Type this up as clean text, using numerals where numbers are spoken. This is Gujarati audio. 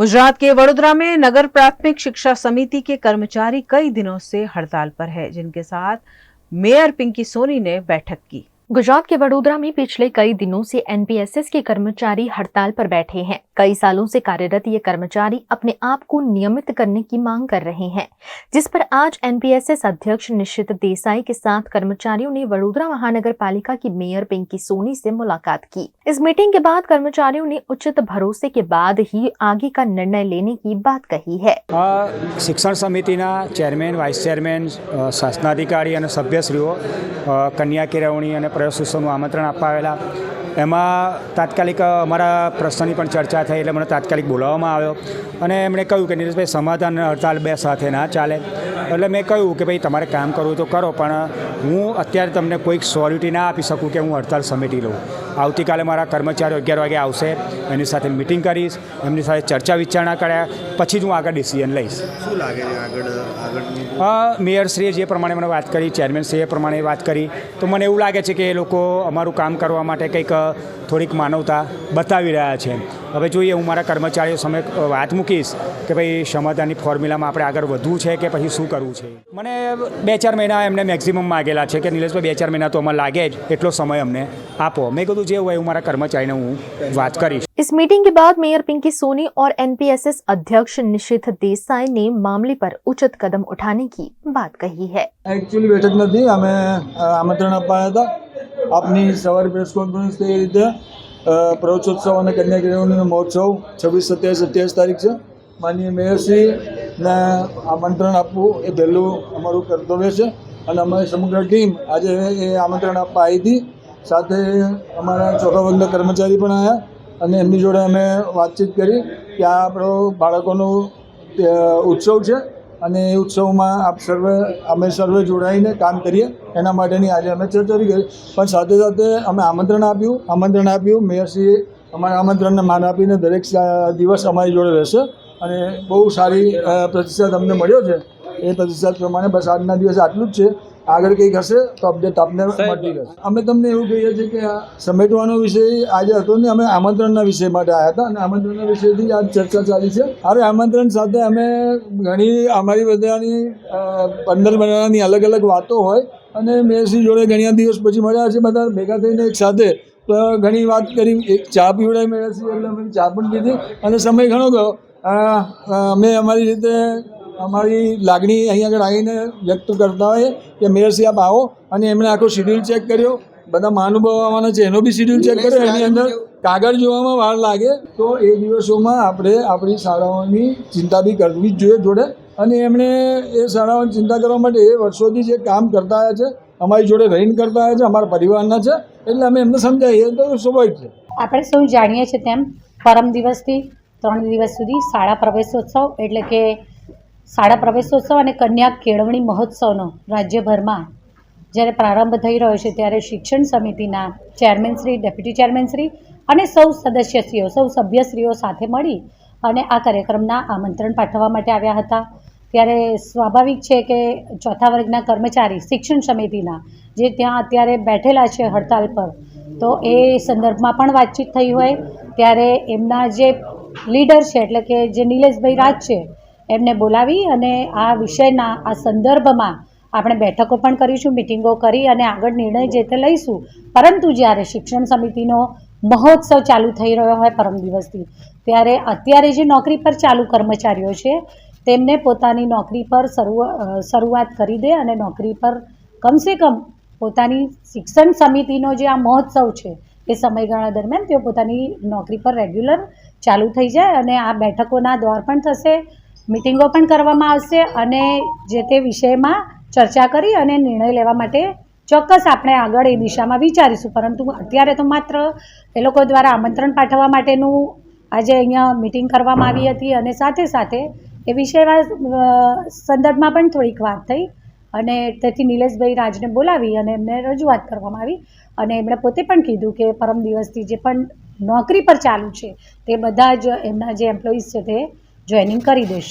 गुजरात के वडोदरा में नगर प्राथमिक शिक्षा समिति के कर्मचारी कई दिनों से हड़ताल पर है, जिनके साथ मेयर पिंकी सोनी ने बैठक की। गुजरात के वडोदरा में पिछले कई दिनों से एनपीएसएस के कर्मचारी हड़ताल पर बैठे हैं। कई सालों से कार्यरत ये कर्मचारी अपने आप को नियमित करने की मांग कर रहे हैं, जिस पर आज एनपीएसएस अध्यक्ष निशित देसाई के साथ कर्मचारियों ने वडोदरा महानगर पालिका की मेयर पिंकी सोनी से मुलाकात की। इस मीटिंग के बाद कर्मचारियों ने उचित भरोसे के बाद ही आगे का निर्णय लेने की बात कही है। शिक्षण समितिना चेरमेन, वाइस चेरमेन, शासनाधिकारी और सभ्यश्रीओ कन्या केळवणी और प्रवेशोत्सवનું આમંત્રણ આપવા આવેલા। એમાં તાત્કાલિક અમારા પ્રશ્નની પણ ચર્ચા થઈ, એટલે મને તાત્કાલિક બોલાવવામાં આવ્યો અને એમણે કહ્યું કે નીરજભાઈ, સમાધાન હડતાલ બે સાથે ના ચાલે। એટલે મેં કહ્યું કે ભાઈ, તમારે કામ કરવું તો કરો, પણ હું અત્યારે તમને કોઈ શ્યોરિટી ના આપી શકું કે હું હડતાલ સમેટી લઉં। આવતીકાલે મારા કર્મચારીઓ 11 વાગે આવશે, એની સાથે મિટિંગ કરીશ, એમની સાથે ચર્ચા વિચારણા કર્યા પછી જ હું આગળ ડિસિઝન લઈશ। શું લાગે છે આગળની? મેયરશ્રીએ જે પ્રમાણે મને વાત કરી, ચેરમેનશ્રીએ પ્રમાણે વાત કરી, તો મને એવું લાગે છે કે એ લોકો અમારું કામ કરવા માટે કંઈક થોડીક માનવતા બતાવી રહ્યા છે। હવે જોઈએ, હું મારા કર્મચારીઓ સામે વાત મૂકીશ કે ભાઈ, સમાધાનની ફોર્મ્યુલામાં આપણે આગળ વધવું છે કે પછી શું કરવું છે। મને 2-4 મહિના એમને મેક્સિમમ માગેલા છે કે નિલેશભાઈ, 2-4 મહિના તો અમારે લાગે જ, એટલો સમય અમને આપો। મેં કીધું જે હોય હું મારા કર્મચારીને હું વાત કરીશ। इस मीटिंग के बाद मेयर पिंकी सोनी और एनपीएसएस अध्यक्ष निशित देसाई ने मामले पर उचित कदम उठाने की बात कही है। एक्चुअली बैठक नहीं, हमें आमंत्रण अपाया था। अपनी सवार प्रेस कॉन्फ्रेंस થઈ રીતે પ્રવેશોત્સવ અને કન્યા કેળવણીનો મહોત્સવ 26, 27, 28 તારીખ છે। માનનીય મેયરશ્રીને આમંત્રણ આપવું એ પહેલું અમારું કર્તવ્ય છે અને અમારી સમગ્ર ટીમ આજે એ આમંત્રણ આપવા આવી હતી। સાથે અમારા ચોથા વર્ગના કર્મચારી પણ આવ્યા અને એમની જોડે અમે વાતચીત કરી કે આ આપણો બાળકોનો ઉત્સવ છે અને એ ઉત્સવમાં અમે સર્વે જોડાઈને કામ કરીએ, એના માટેની આજે અમે ચર્ચા કરી। પણ સાથે સાથે અમે આમંત્રણ આપ્યું। મેયરશ્રીએ અમારા આમંત્રણને માન આપીને દરેક દિવસ અમારી જોડે રહેશે અને બહુ સારી પ્રતિસાદ અમને મળ્યો છે। એ પ્રતિસાદ પ્રમાણે બસ આજના દિવસે આટલું જ છે। આગળ કંઈક હશે તો અપડેટ આપને મળતી રહેશે। અમે તમને એવું કહીએ છીએ કે આ સમેટવાનો વિષય આજે હતો ને, અમે આમંત્રણના વિષય માટે આવ્યા હતા અને આમંત્રણના વિષયથી જ આજ ચર્ચા ચાલી છે। હવે આમંત્રણ સાથે અમે ઘણી અમારી બધાની 15 મહિનાની અલગ અલગ વાતો હોય અને મેયરશ્રી જોડે ઘણા દિવસ પછી મળ્યા છે, બધા ભેગા થઈને એક સાથે તો ઘણી વાત કરી। એક ચા પીવડાવી મેયરશ્રી, એટલે અમે ચા પણ પીધી અને સમય ઘણો ગયો। અમે અમારી રીતે અમારી લાગણી અહીં આગળ આવીને વ્યક્ત કરતા હોઈએ કે મેયરશ્રી આપ આવો, અને એમણે આખો શિડ્યુલ ચેક કર્યો। બધા મહાનુભાવો આવવાના છે, એનો બી શિડ્યુલ ચેક કર્યો। એની અંદર કાગળ જોવામાં વાર લાગે તો એ દિવસોમાં આપણે આપણી શાળાઓની ચિંતા બી કરવી જ જોઈએ જોડે, અને એમણે એ શાળાઓની ચિંતા કરવા માટે એ વર્ષોથી જે કામ કરતા આવ્યા છે, અમારી જોડે રહીને કરતા આવ્યા છે, અમારા પરિવારના છે, એટલે અમે એમને સમજાવીએ તો સ્વાભાવિક છે। આપણે સૌ જાણીએ છીએ તેમ પરમ દિવસથી 3 દિવસ સુધી શાળા પ્રવેશોત્સવ એટલે કે શાળા પ્રવેશોત્સવ અને કન્યા કેળવણી મહોત્સવનો રાજ્યભરમાં જ્યારે પ્રારંભ થઈ રહ્યો છે, ત્યારે શિક્ષણ સમિતિના ચેરમેનશ્રી, ડેપ્યુટી ચેરમેનશ્રી અને સૌ સદસ્યશ્રીઓ, સૌ સભ્યશ્રીઓ સાથે મળી અને આ કાર્યક્રમના આમંત્રણ પાઠવવા માટે આવ્યા હતા। ત્યારે સ્વાભાવિક છે કે ચોથા વર્ગના કર્મચારી શિક્ષણ સમિતિના જે ત્યાં અત્યારે બેઠેલા છે હડતાલ પર, તો એ સંદર્ભમાં પણ વાતચીત થઈ હોય ત્યારે એમના જે લીડર છે એટલે કે જે નિલેશભાઈ રાજ છે, એમને બોલાવી અને આ વિષયના આ સંદર્ભમાં આપણે બેઠકો પણ કરીશું, મિટિંગો કરી અને આગળ નિર્ણય જે તે લઈશું। પરંતુ જ્યારે શિક્ષણ સમિતિનો મહોત્સવ ચાલુ થઈ રહ્યો હોય પરમ દિવસથી, ત્યારે અત્યારે જે નોકરી પર ચાલુ કર્મચારીઓ છે તેમને પોતાની નોકરી પર શરૂઆત કરી દે અને નોકરી પર કમસે કમ પોતાની શિક્ષણ સમિતિનો જે આ મહોત્સવ છે એ સમયગાળા દરમિયાન તેઓ પોતાની નોકરી પર રેગ્યુલર ચાલુ થઈ જાય અને આ બેઠકોના દ્વાર પણ થશે, મીટિંગો પણ કરવામાં આવશે અને જે તે વિષયમાં ચર્ચા કરી અને નિર્ણય લેવા માટે ચોક્કસ આપણે આગળ એ દિશામાં વિચારીશું। પરંતુ અત્યારે તો માત્ર એ લોકો દ્વારા આમંત્રણ પાઠવવા માટેનું આજે અહીંયા મીટિંગ કરવામાં આવી હતી અને સાથે સાથે એ વિષયના સંદર્ભમાં પણ થોડીક વાત થઈ અને તેથી નિલેશભાઈ રાજને બોલાવી અને એમને રજૂઆત કરવામાં આવી અને એમણે પોતે પણ કીધું કે પરમ દિવસથી જે પણ નોકરી પર ચાલુ છે તે બધા જ એમના જે એમ્પ્લોઈઝ છે તે જોઈનિંગ કરી દેશે।